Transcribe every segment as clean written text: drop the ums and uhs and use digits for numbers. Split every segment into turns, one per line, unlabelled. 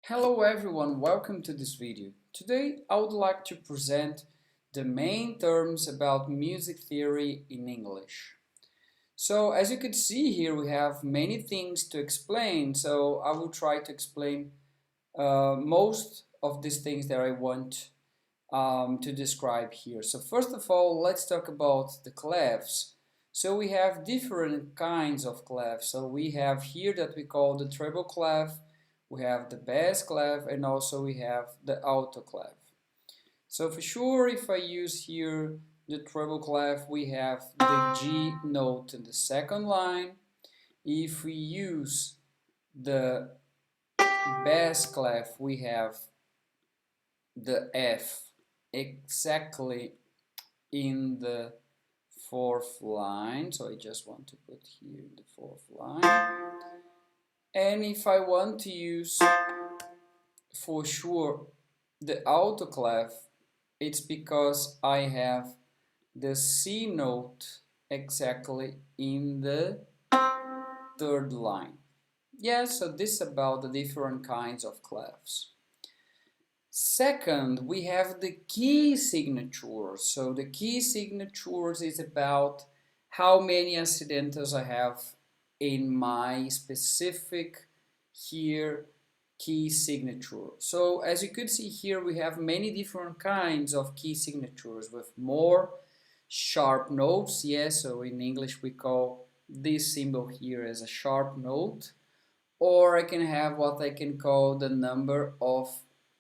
Hello everyone, welcome to this video. Today I would like to present the main terms about music theory in English. So as you can see here we have many things to explain, so I will try to explain most of these things that I want to describe here. So first of all, let's talk about the clefs. So we have different kinds of clefs. So we have here that we call the treble clef, we have the bass clef, and also we have the alto clef. So for sure, if I use here the treble clef, we have the G note in the second line. If we use the bass clef, we have the F exactly in the fourth line. So I just want to put here the fourth line. And if I want to use for sure the alto clef, it's because I have the C note exactly in the third line. Yeah, so this is about the different kinds of clefs. Second, we have the key signatures. So the key signatures is about how many accidentals I have in my specific here key signature. So as you could see here, we have many different kinds of key signatures with more sharp notes. Yes, so in English we call this symbol here as a sharp note. Or I can have what I can call the number of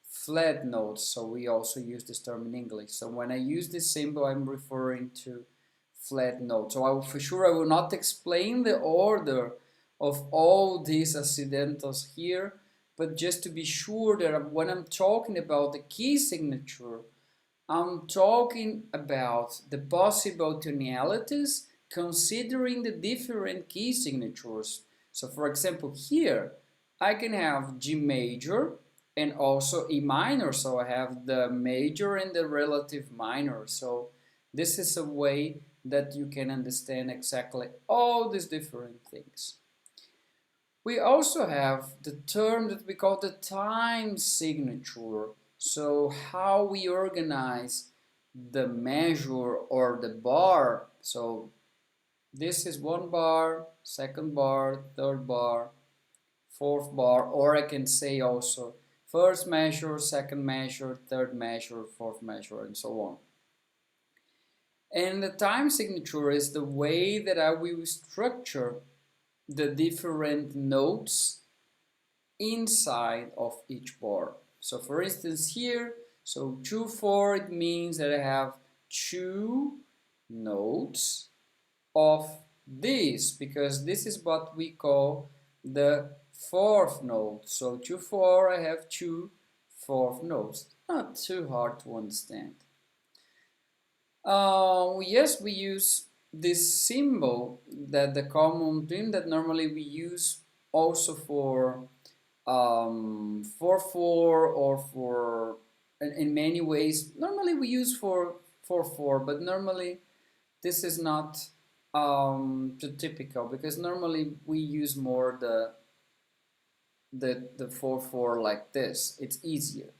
flat notes. So we also use this term in English. So when I use this symbol, I'm referring to flat notes. So for sure I will not explain the order of all these accidentals here, but just to be sure that when I'm talking about the key signature, I'm talking about the possible tonalities considering the different key signatures. So for example here, I can have G major and also E minor, so I have the major and the relative minor. So this is a way that you can understand exactly all these different things. We also have the term that we call the time signature. So how we organize the measure or the bar. So this is one bar, second bar, third bar, fourth bar, or I can say also first measure, second measure, third measure, fourth measure, and so on. And the time signature is the way that I will structure the different notes inside of each bar. So for instance here, so 2/4, it means that I have two notes of this, because this is what we call the fourth note. So 2/4, I have two fourth notes. Not too hard to understand. Yes, we use this symbol, that the common thing that normally we use also for 4/4 or for in many ways. Normally we use for 4/4, but normally this is not too typical, because normally we use more the 4/4 like this. It's easier.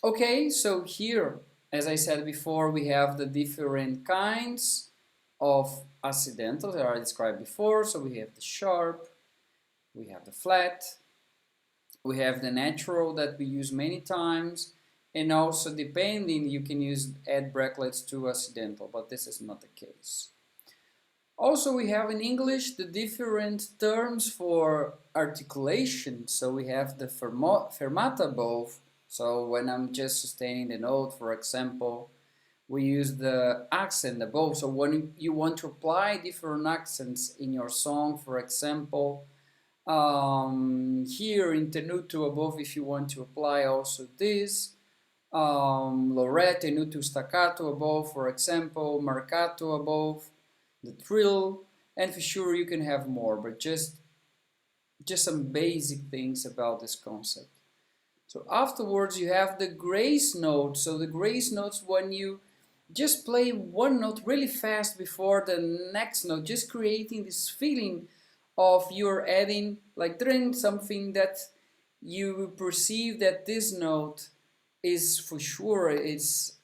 Okay, so here, as I said before, we have the different kinds of accidentals that I described before. So we have the sharp, we have the flat, we have the natural that we use many times, and also depending, you can use add brackets to accidental, but this is not the case. Also, we have in English the different terms for articulation. So we have the fermata both. So when I'm just sustaining the note, for example, we use the accent above. So when you want to apply different accents in your song, for example, here in tenuto above, if you want to apply also this, lorette, tenuto staccato above, for example, marcato above, the trill, and for sure you can have more, but just some basic things about this concept. So afterwards you have the grace note. So the grace notes, when you just play one note really fast before the next note, just creating this feeling of you're adding, like doing something that you perceive that this note is for sure it's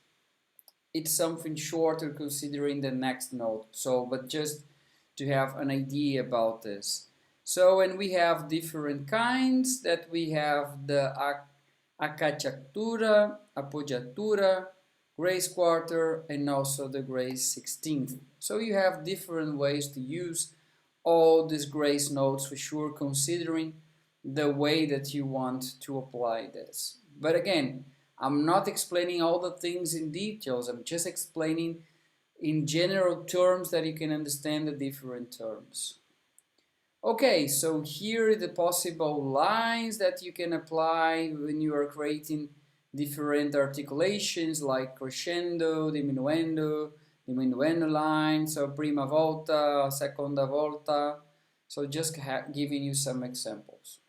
something shorter considering the next note. So, but just to have an idea about this. So, and we have different kinds that we have the acachactura, apogiatura, grace quarter, and also the grace 16th. So you have different ways to use all these grace notes for sure, considering the way that you want to apply this. But again, I'm not explaining all the things in details. I'm just explaining in general terms that you can understand the different terms. Okay, so here are the possible lines that you can apply when you are creating different articulations like crescendo, diminuendo, diminuendo line, so prima volta, seconda volta. So just giving you some examples.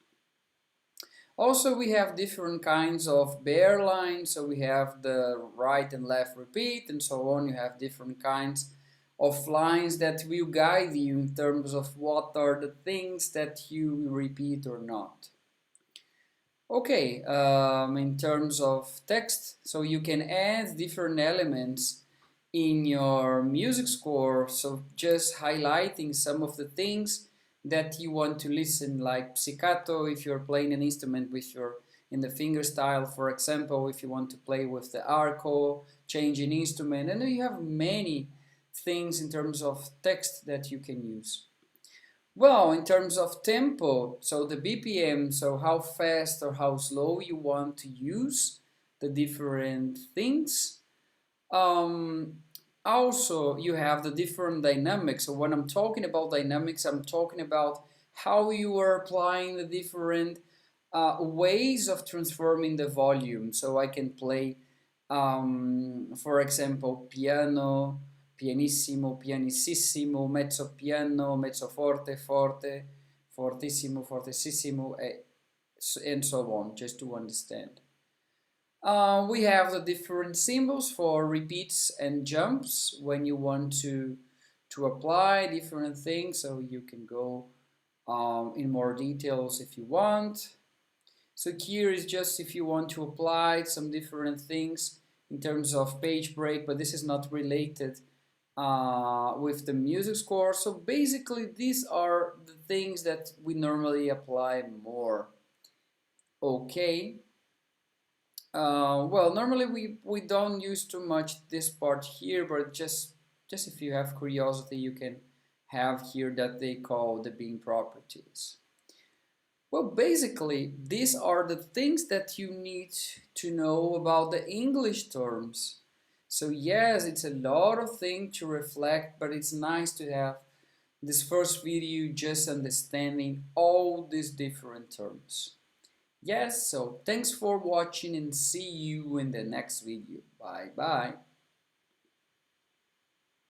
Also, we have different kinds of bare lines, so we have the right and left repeat and so on. You have different kinds of lines that will guide you in terms of what are the things that you repeat or not. Okay, in terms of text, so you can add different elements in your music score, so just highlighting some of the things that you want to listen, like pizzicato if you're playing an instrument with your in the finger style, for example, if you want to play with the arco, changing instrument, and you have many things in terms of text that you can use. Well, in terms of tempo, so the BPM, so how fast or how slow you want to use the different things. Also, you have the different dynamics. So when I'm talking about dynamics, I'm talking about how you are applying the different ways of transforming the volume. So I can play, for example, piano, pianissimo, pianissimo, mezzo piano, mezzo forte, forte, fortissimo, fortissimo, and so on, just to understand. We have the different symbols for repeats and jumps when you want to apply different things, so you can go in more details if you want. So here is just if you want to apply some different things in terms of page break, but this is not related with the music score. So basically these are the things that we normally apply more. Okay. Well, normally we don't use too much this part here, but just if you have curiosity, you can have here that they call the being properties. Well, basically, these are the things that you need to know about the English terms. So yes, it's a lot of things to reflect, but it's nice to have this first video just understanding all these different terms. Yes, so thanks for watching and see you in the next video. Bye bye.